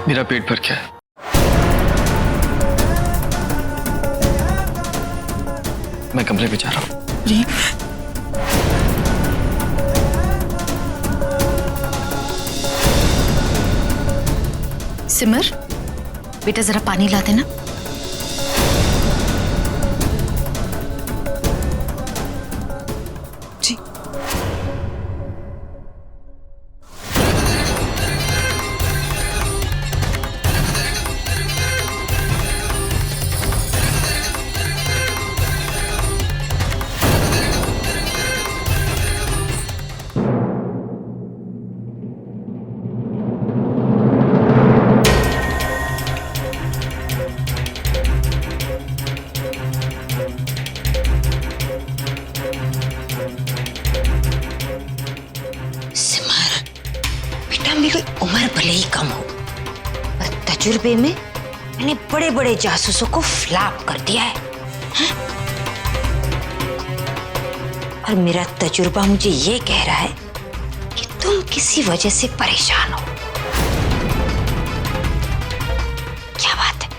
मेरा पेट भर गया है। मैं कमरे में जा रहा हूँ। सिमर, बेटा जरा पानी ला देना। जी। मेरी उम्र भले ही कम हो, पर तजुर्बे में मैंने बड़े बड़े जासूसों को फ्लैप कर दिया है, हैं? और मेरा तजुर्बा मुझे ये कह रहा है कि तुम किसी वजह से परेशान हो। क्या बात है?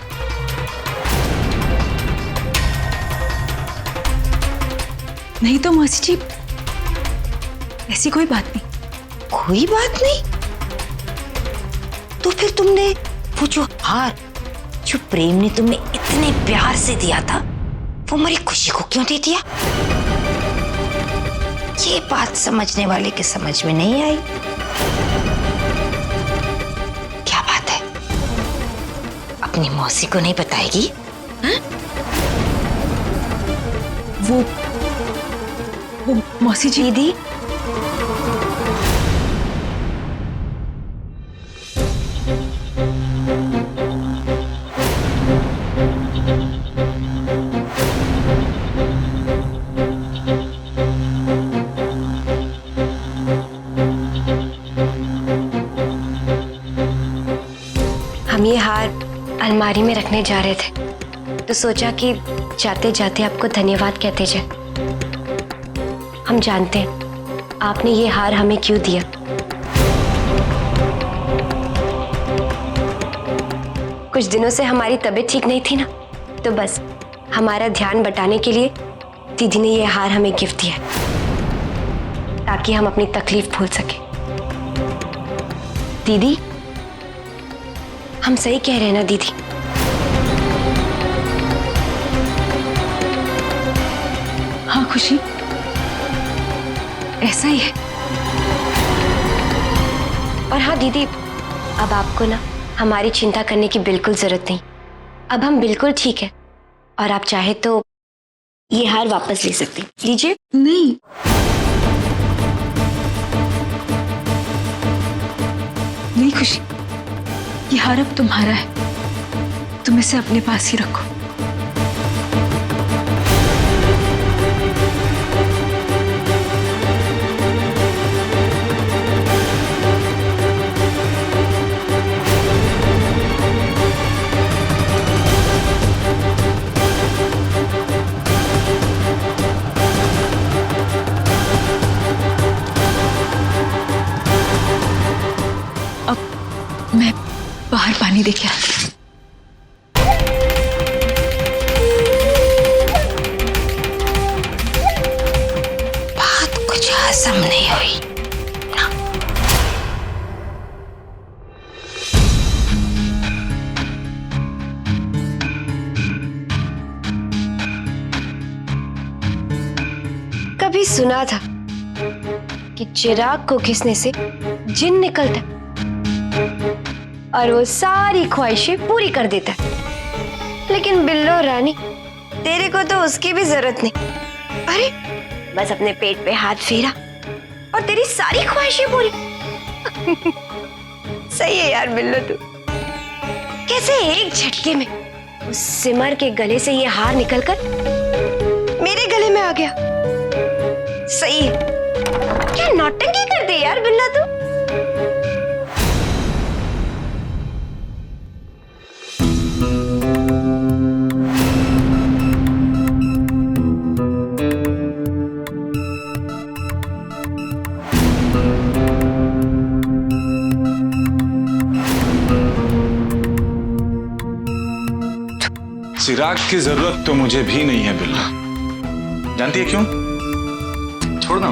नहीं तो मौसी जी, ऐसी कोई बात नहीं। कोई बात नहीं? तो फिर तुमने वो जो हार जो प्रेम ने तुम्हें इतने प्यार से दिया था, वो मेरी खुशी को क्यों दे दिया? ये बात समझने वाले के समझ में नहीं आई। क्या बात है? अपनी मौसी को नहीं बताएगी? हाँ? वो मौसी जी। दीदी, हम ये हार अलमारी में रखने जा रहे थे, तो सोचा कि जाते जाते आपको धन्यवाद कहते जाए। हम जानते हैं आपने ये हार हमें क्यों दिया। कुछ दिनों से हमारी तबीयत ठीक नहीं थी ना, तो बस हमारा ध्यान बटाने के लिए दीदी ने ये हार हमें गिफ्ट दिया, ताकि हम अपनी तकलीफ भूल सके। दीदी, हम सही कह रहे हैं ना दीदी? हाँ खुशी, ऐसा ही है। और हाँ दीदी, अब आपको ना हमारी चिंता करने की बिल्कुल जरूरत नहीं। अब हम बिल्कुल ठीक है, और आप चाहे तो ये हार वापस ले सकते हैं। लीजिए। नहीं, नहीं खुशी, ये हार अब तुम्हारा है। तुम इसे अपने पास ही रखो। अब मैं बाहर पानी देके आती हूँ। बात कुछ हजम नहीं हुई ना। कभी सुना था कि चिराग को घिसने से जिन निकलता है और वो सारी ख्वाहिशें पूरी कर देता है, लेकिन बिल्लो रानी, तेरे को तो उसकी भी जरूरत नहीं। अरे बस अपने पेट पे हाथ फेरा और तेरी सारी ख्वाहिशें पूरी। सही है यार बिल्लो तू। कैसे एक झटके में उस सिमर के गले से ये हार निकलकर मेरे गले में आ गया। सही है। क्या नौटंकी कर दे यार बिल्ला तू। चिराग की जरूरत तो मुझे भी नहीं है बिल्लो। जानती है क्यों? छोड़ ना।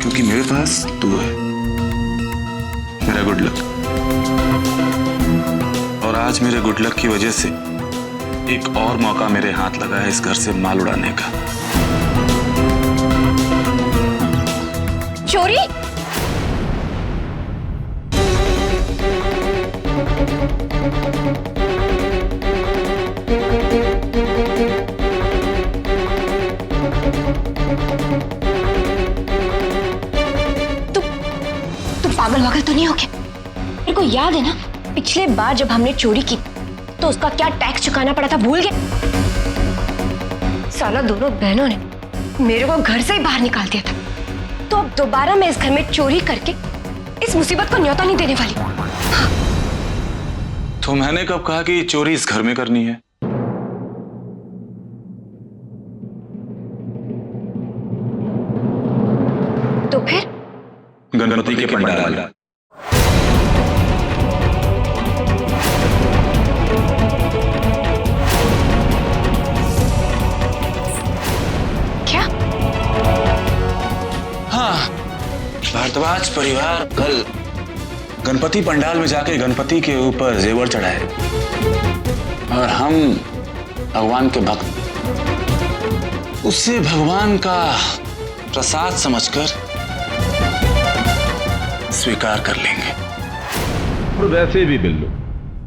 क्योंकि मेरे पास तू है, मेरा गुड लक। और आज मेरे गुड लक की वजह से एक और मौका मेरे हाथ लगा है इस घर से माल उड़ाने का। चोरी? पागल वागल तो नहीं हो गया? मेरे को याद है ना, पिछले बार जब हमने चोरी की तो उसका क्या टैक्स चुकाना पड़ा था, भूल गए? साला दोनों बहनों ने मेरे को घर से ही बाहर निकाल दिया था, तो अब दोबारा मैं इस घर में चोरी करके इस मुसीबत को न्योता नहीं देने वाली। हाँ। तो मैंने कब कहा कि चोरी इस घर में करनी है? तो फिर गणपति के पंडाल। क्या? हाँ, भारद्वाज परिवार कल गणपति पंडाल में जाके गणपति के ऊपर जेवर चढ़ाए और हम भगवान के भक्त उसे भगवान का प्रसाद समझकर स्वीकार कर लेंगे। और वैसे भी बिल्लू,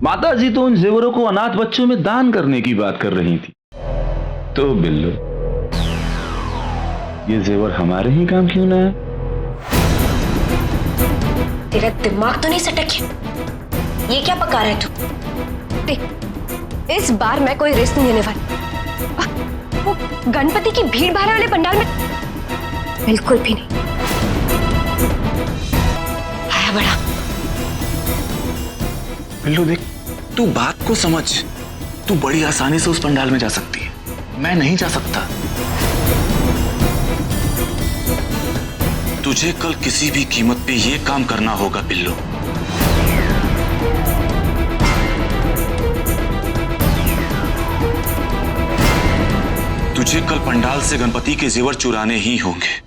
माता जी तो उन जेवरों को अनाथ बच्चों में दान करने की बात कर रही थी, तो बिल्लू ये जेवर हमारे ही काम क्यों ना है? तेरा दिमाग तो नहीं सटक? ये क्या पका रहा है तू? देख, इस बार मैं कोई रिस्क नहीं लेने वाली। वो गणपति की भीड़ भाड़ वाले पंडाल में बिल्कुल भी नहीं। आया बड़ा। बिल्लू देख, तू बात को समझ। तू बड़ी आसानी से उस पंडाल में जा सकती है, मैं नहीं जा सकता। तुझे कल किसी भी कीमत पे ये काम करना होगा बिल्लू। तुझे कल पंडाल से गणपति के जेवर चुराने ही होंगे।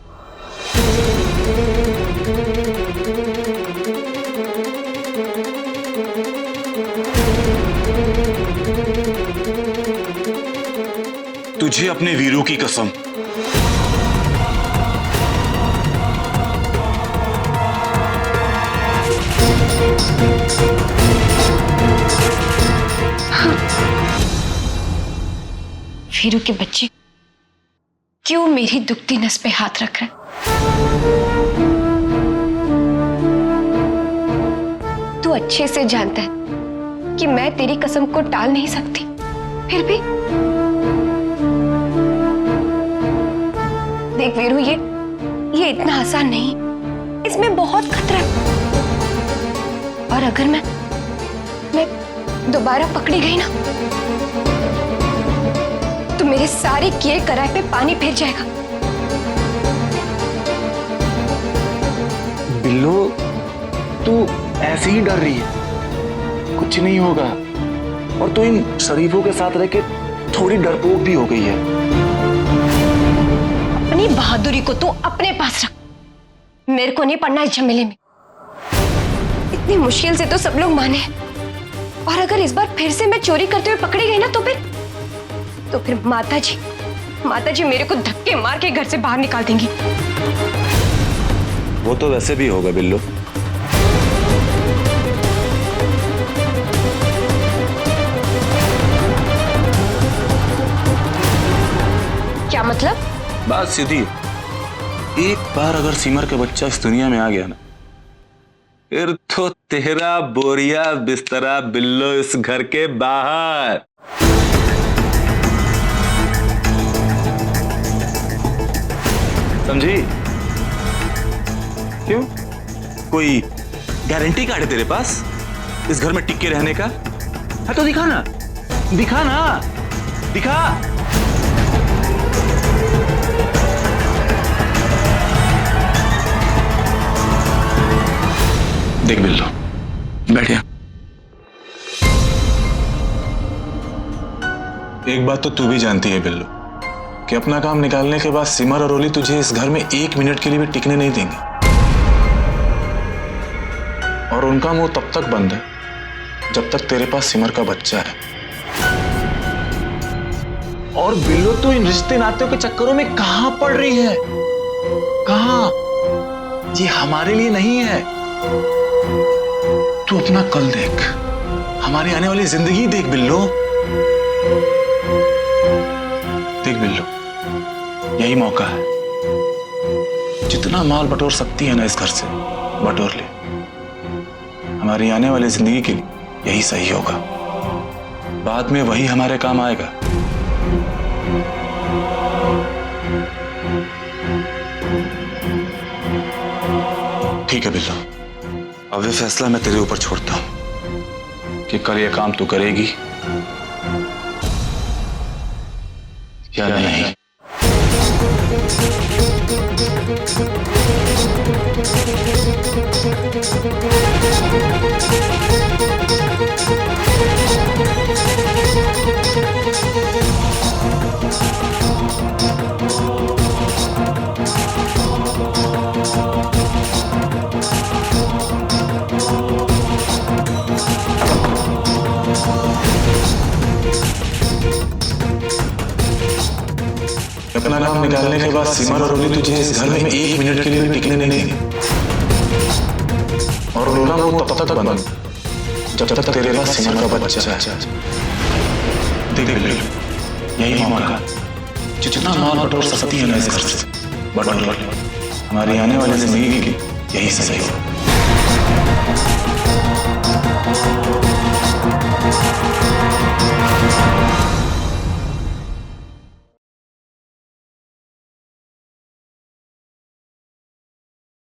तुझे अपने वीरों की कसम। वीरू के बच्चे क्यों मेरी दुखती नस पे हाथ रख रहे? तू अच्छे से जानता है कि मैं तेरी कसम को टाल नहीं सकती, फिर भी देख वीरू, ये इतना आसान नहीं, इसमें बहुत खतरा है। और अगर मैं दोबारा पकड़ी गई ना, तो मेरे सारे किए कराए पे पानी फिर जाएगा। बिल्लो, तू ऐसे ही डर रही है, कुछ नहीं होगा। और तू इन शरीफों के साथ रह के थोड़ी डरपोक भी हो गई है। अपनी बहादुरी को तू अपने पास रख, मेरे को नहीं पड़ना इस झमेले में। इतनी मुश्किल से तो सब लोग माने, और अगर इस बार फिर से मैं चोरी करते हुए पकड़ी गई ना, तो फिर माता जी मेरे को धक्के मार के घर से बाहर निकाल देंगी। वो तो वैसे भी होगा बिल्लो। क्या मतलब? बात सीधी। एक बार अगर सिमर का बच्चा इस दुनिया में आ गया ना, फिर तो तेरा बोरिया बिस्तरा बिल्लो इस घर के बाहर। समझी? क्यों? कोई गारंटी कार्ड है तेरे पास इस घर में टिक के रहने का? है तो दिखा ना, दिखा ना, दिखा। देख बिल्लो, बैठ जा। एक बात तो तू भी जानती है बिल्लू कि अपना काम निकालने के बाद सिमर और ओली तुझे इस घर में 1 मिनट के लिए भी टिकने नहीं देंगे, और उनका मुंह तब तक बंद है जब तक तेरे पास सिमर का बच्चा है। और बिल्लू तू इन रिश्ते नातों के चक्करों में कहां पड़ रही है? कहां? ये हमारे लिए नहीं है। तू अपना कल देख, हमारी आने वाली जिंदगी देख बिल्लू। देख बिल्लू, यही मौका है। जितना माल बटोर सकती है ना इस घर से बटोर ले। हमारी आने वाली जिंदगी के लिए यही सही होगा। बाद में वही हमारे काम आएगा। ठीक है बिल्लू, अब ये फैसला मैं तेरे ऊपर छोड़ता हूं कि कल ये काम तू करेगी या नहीं। अपना नाम निकालने के बाद सिमर और ओली तुझे इस घर में 1 मिनट के लिए भी टिकने नहीं देंगे, और उनका मुंह तब तक बंद जब तक तेरे पास सिमर का बच्चा है। देख बिल्लू, यही मौका, जितना माल बटोर सकती है ना इस घर से बटोर ले। हमारी आने वाली जिंदगी की यही सही है।